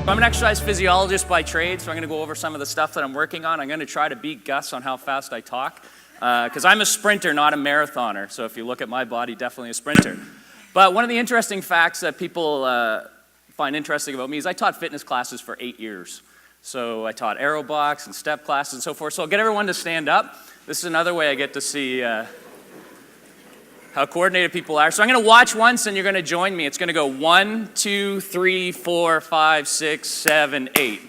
I'm an exercise physiologist by trade, so I'm going to go over some of the stuff that I'm working on. I'm going to try to beat Gus on how fast I talk, because I'm a sprinter, not a marathoner. So if you look at my body, definitely a sprinter. But one of the interesting facts that people find interesting about me is I taught fitness classes for 8 years. So I taught aerobox and step classes and so forth. So I'll get everyone to stand up. This is another way I get to see how coordinated people are. So I'm going to watch once, and you're going to join me. It's going to go 1, 2, 3, 4, 5, 6, 7, 8.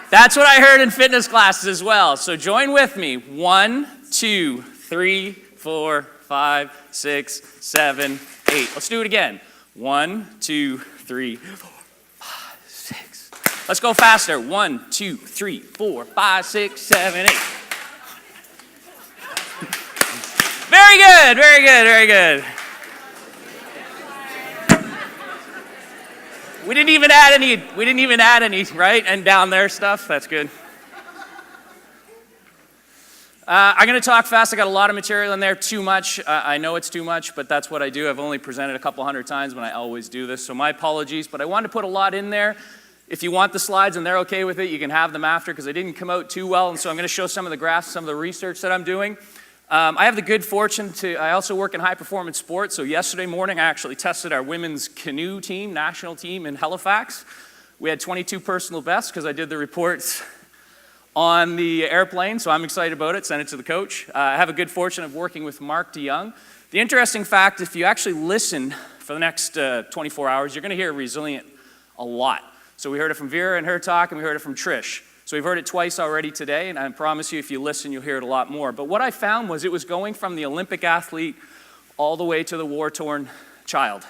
That's what I heard in fitness classes as well. So join with me. 1, 2, 3, 4, 5, 6, 7, 8. Let's do it again. 1, 2, 3, 4, 5, 6. Let's go faster. 1, 2, 3, 4, 5, 6, 7, 8. Very good, very good, very good. We didn't even add any, right? And down there stuff, that's good. I'm going to talk fast. I got a lot of material in there, too much. I know it's too much, but that's what I do. I've only presented a couple hundred times, but I always do this, so my apologies. But I wanted to put a lot in there. If you want the slides and they're okay with it, you can have them after, because they didn't come out too well, and so I'm going to show some of the graphs, some of the research that I'm doing. I have the good fortune I also work in high performance sports. So yesterday morning, I actually tested our women's canoe team, national team in Halifax. We had 22 personal bests because I did the reports on the airplane. So I'm excited about it, sent it to the coach. I have a good fortune of working with Mark DeYoung. The interesting fact, if you actually listen for the next 24 hours, you're gonna hear resilient a lot. So we heard it from Vera in her talk, and we heard it from Trish. So we've heard it twice already today, and I promise you if you listen, you'll hear it a lot more. But what I found was it was going from the Olympic athlete all the way to the war-torn child.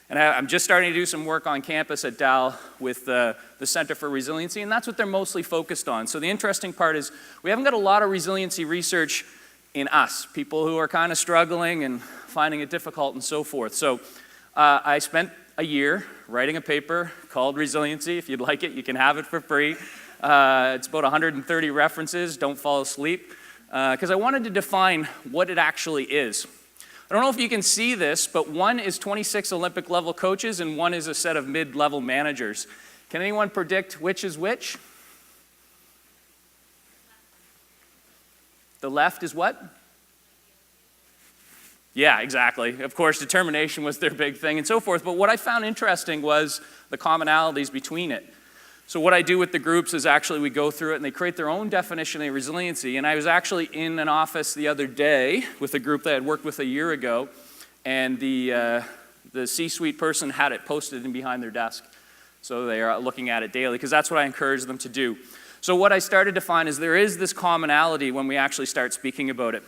And I'm just starting to do some work on campus at Dal with the Center for Resiliency, and that's what they're mostly focused on. So the interesting part is we haven't got a lot of resiliency research in us, people who are kind of struggling and finding it difficult and so forth. So I spent a year writing a paper called Resiliency. If you'd like it, you can have it for free. It's about 130 references, don't fall asleep, because I wanted to define what it actually is. I don't know if you can see this, but one is 26 Olympic level coaches and one is a set of mid-level managers. Can anyone predict which is which? The left is what? Yeah, exactly. Of course, determination was their big thing and so forth, but what I found interesting was the commonalities between it. So what I do with the groups is actually we go through it and they create their own definition of resiliency. And I was actually in an office the other day with a group that I had worked with a year ago, and the C-suite person had it posted in behind their desk. So they are looking at it daily, because that's what I encourage them to do. So what I started to find is there is this commonality when we actually start speaking about it.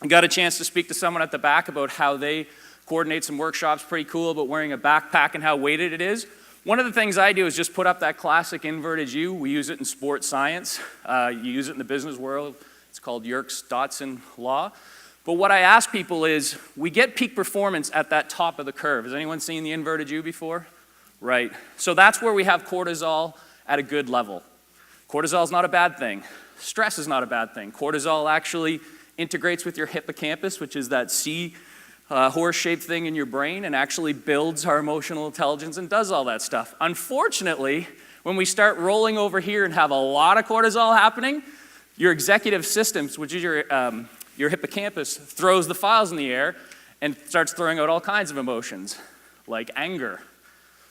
I got a chance to speak to someone at the back about how they coordinate some workshops, pretty cool, about wearing a backpack and how weighted it is. One of the things I do is just put up that classic inverted U. We use it in sports science. You use it in the business world. It's called Yerkes-Dodson law. But what I ask people is, we get peak performance at that top of the curve. Has anyone seen the inverted U before? Right. So that's where we have cortisol at a good level. Cortisol is not a bad thing. Stress is not a bad thing. Cortisol actually integrates with your hippocampus, which is that horse-shaped thing in your brain, and actually builds our emotional intelligence and does all that stuff. Unfortunately, when we start rolling over here and have a lot of cortisol happening, your executive systems, which is your hippocampus, throws the files in the air and starts throwing out all kinds of emotions, like anger.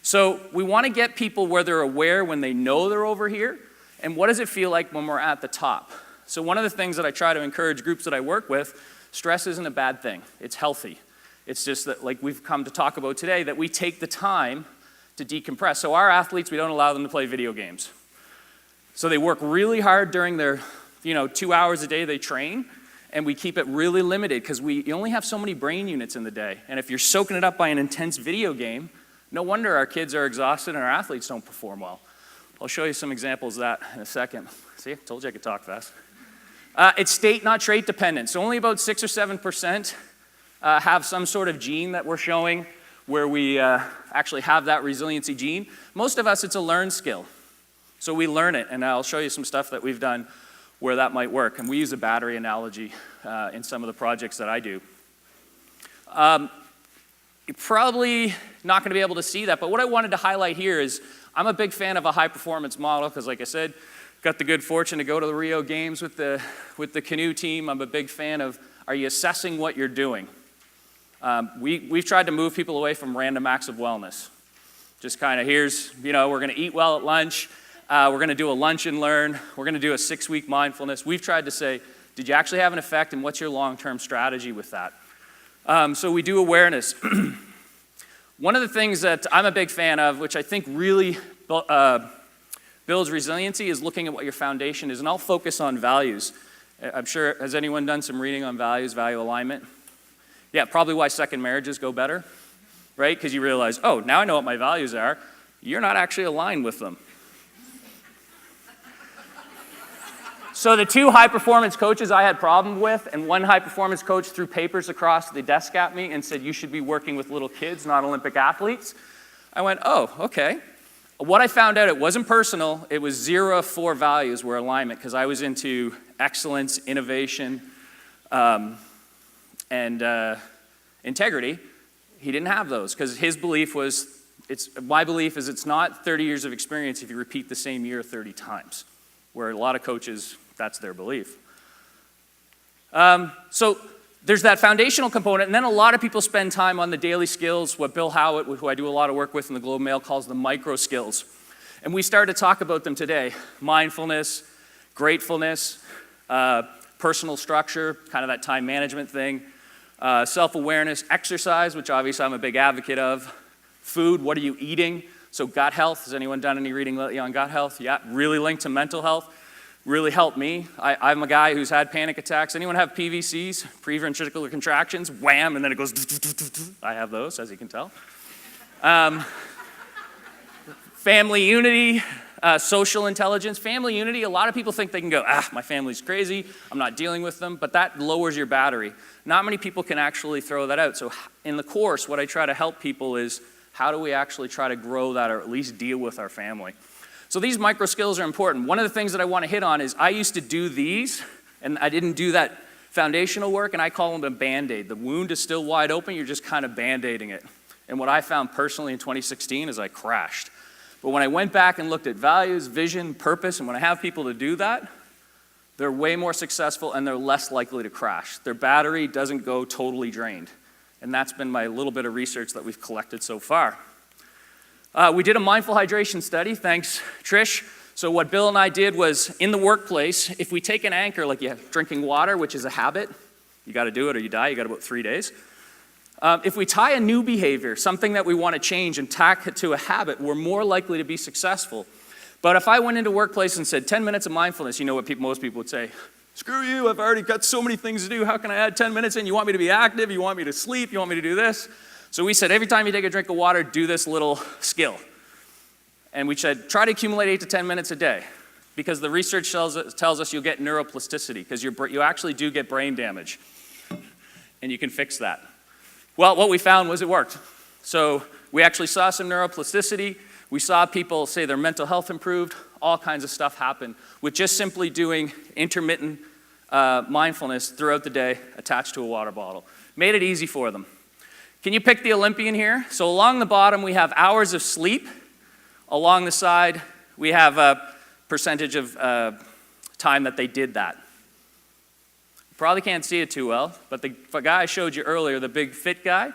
So we want to get people where they're aware when they know they're over here, and what does it feel like when we're at the top? So one of the things that I try to encourage groups that I work with, stress isn't a bad thing. It's healthy. It's just that, like we've come to talk about today, that we take the time to decompress. So our athletes, we don't allow them to play video games. So they work really hard during their 2 hours a day they train, and we keep it really limited because you only have so many brain units in the day. And if you're soaking it up by an intense video game, no wonder our kids are exhausted and our athletes don't perform well. I'll show you some examples of that in a second. See, I told you I could talk fast. It's state, not trait dependent. So only about 6 or 7% have some sort of gene that we're showing where we actually have that resiliency gene. Most of us, it's a learned skill. So we learn it, and I'll show you some stuff that we've done where that might work. And we use a battery analogy in some of the projects that I do. you're probably not going to be able to see that. But what I wanted to highlight here is I'm a big fan of a high-performance model because, like I said, got the good fortune to go to the Rio Games with the canoe team. I'm a big fan of, are you assessing what you're doing? We've tried to move people away from random acts of wellness. Just kind of, here's, we're going to eat well at lunch. We're going to do a lunch and learn. We're going to do a 6-week mindfulness. We've tried to say, did you actually have an effect, and what's your long-term strategy with that? So we do awareness. One of the things that I'm a big fan of, which I think really builds resiliency, is looking at what your foundation is, and I'll focus on values. I'm sure, has anyone done some reading on values, value alignment? Yeah, probably why second marriages go better, right? Because you realize, oh, now I know what my values are. You're not actually aligned with them. So the 2 high-performance coaches I had problem with, and one high-performance coach threw papers across the desk at me and said, you should be working with little kids, not Olympic athletes. I went, oh, okay. What I found out, it wasn't personal. It was 0 of 4 values were alignment, because I was into excellence, innovation, and integrity. He didn't have those, because his belief was, my belief is it's not 30 years of experience if you repeat the same year 30 times, where a lot of coaches, that's their belief. So there's that foundational component, and then a lot of people spend time on the daily skills, what Bill Howitt, who I do a lot of work with in the Globe and Mail, calls the micro skills. And we started to talk about them today. Mindfulness, gratefulness, personal structure, kind of that time management thing, self-awareness, exercise, which obviously I'm a big advocate of, food, what are you eating? So gut health, has anyone done any reading lately on gut health? Yeah, really linked to mental health. Really helped me. I'm a guy who's had panic attacks. Anyone have PVCs, preventricular contractions? Wham, and then it goes. I have those, as you can tell. Family unity, social intelligence. Family unity, a lot of people think they can go, my family's crazy, I'm not dealing with them, but that lowers your battery. Not many people can actually throw that out. So in the course, what I try to help people is, how do we actually try to grow that, or at least deal with our family? So these micro skills are important. One of the things that I want to hit on is I used to do these, and I didn't do that foundational work, and I call them a Band-Aid. The wound is still wide open, you're just kind of Band-Aiding it. And what I found personally in 2016 is I crashed. But when I went back and looked at values, vision, purpose, and when I have people to do that, they're way more successful and they're less likely to crash. Their battery doesn't go totally drained. And that's been my little bit of research that we've collected so far. We did a mindful hydration study, thanks Trish. So what Bill and I did was, in the workplace, if we take an anchor, like drinking water, which is a habit, you gotta do it or you die, you got about 3 days. If we tie a new behavior, something that we wanna change, and tack it to a habit, we're more likely to be successful. But if I went into workplace and said 10 minutes of mindfulness, you know what most people would say, screw you, I've already got so many things to do, how can I add 10 minutes in? You want me to be active, you want me to sleep, you want me to do this? So we said, every time you take a drink of water, do this little skill. And we said, try to accumulate 8 to 10 minutes a day, because the research tells us you'll get neuroplasticity, because you actually do get brain damage, and you can fix that. Well, what we found was it worked. So we actually saw some neuroplasticity. We saw people say their mental health improved. All kinds of stuff happened with just simply doing intermittent mindfulness throughout the day attached to a water bottle. Made it easy for them. Can you pick the Olympian here? So along the bottom, we have hours of sleep. Along the side, we have a percentage of time that they did that. You probably can't see it too well, but the guy I showed you earlier, the big fit guy,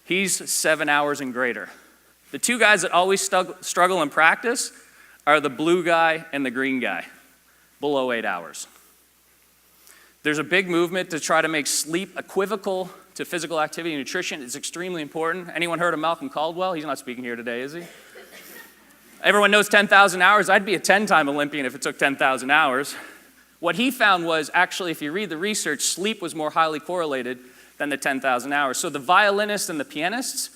he's 7 hours and greater. The 2 guys that always struggle in practice are the blue guy and the green guy, below 8 hours. There's a big movement to try to make sleep equivocal to physical activity and nutrition. It's extremely important. Anyone heard of Malcolm Caldwell? He's not speaking here today, is he? Everyone knows 10,000 hours. I'd be a 10-time Olympian if it took 10,000 hours. What he found was, actually, if you read the research, sleep was more highly correlated than the 10,000 hours. So the violinists and the pianists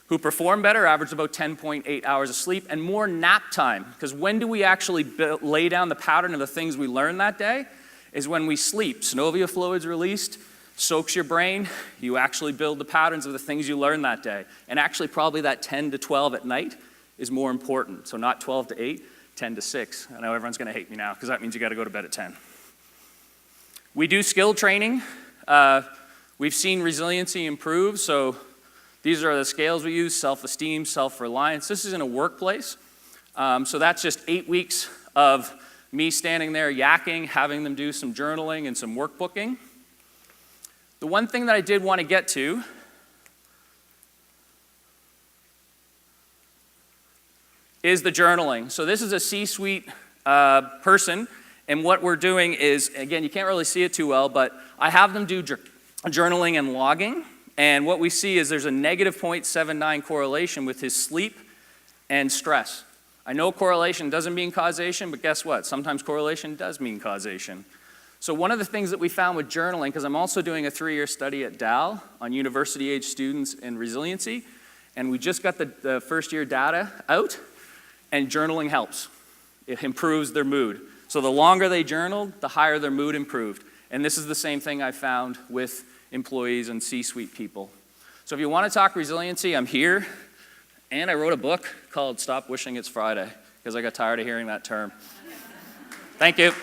who perform better average about 10.8 hours of sleep, and more nap time, because when do we actually lay down the pattern of the things we learned that day? Is when we sleep. Synovial fluid's released, soaks your brain, you actually build the patterns of the things you learned that day. And actually probably that 10 to 12 at night is more important. So not 12 to 8, 10 to 6. I know everyone's gonna hate me now, because that means you gotta go to bed at 10. We do skill training. We've seen resiliency improve, so These are the scales we use: self-esteem, self-reliance. This is in a workplace. So that's just 8 weeks of me standing there yakking, having them do some journaling and some workbooking. The one thing that I did want to get to is the journaling. So this is a C-suite person, and what we're doing is, again, you can't really see it too well, but I have them do journaling and logging, and what we see is there's a negative 0.79 correlation with his sleep and stress. I know correlation doesn't mean causation, but guess what? Sometimes correlation does mean causation. So one of the things that we found with journaling, because I'm also doing a 3-year study at Dal on university-age students and resiliency, and we just got the first-year data out, and journaling helps. It improves their mood. So the longer they journaled, the higher their mood improved. And this is the same thing I found with employees and C-suite people. So if you want to talk resiliency, I'm here. And I wrote a book called Stop Wishing It's Friday, because I got tired of hearing that term. Thank you.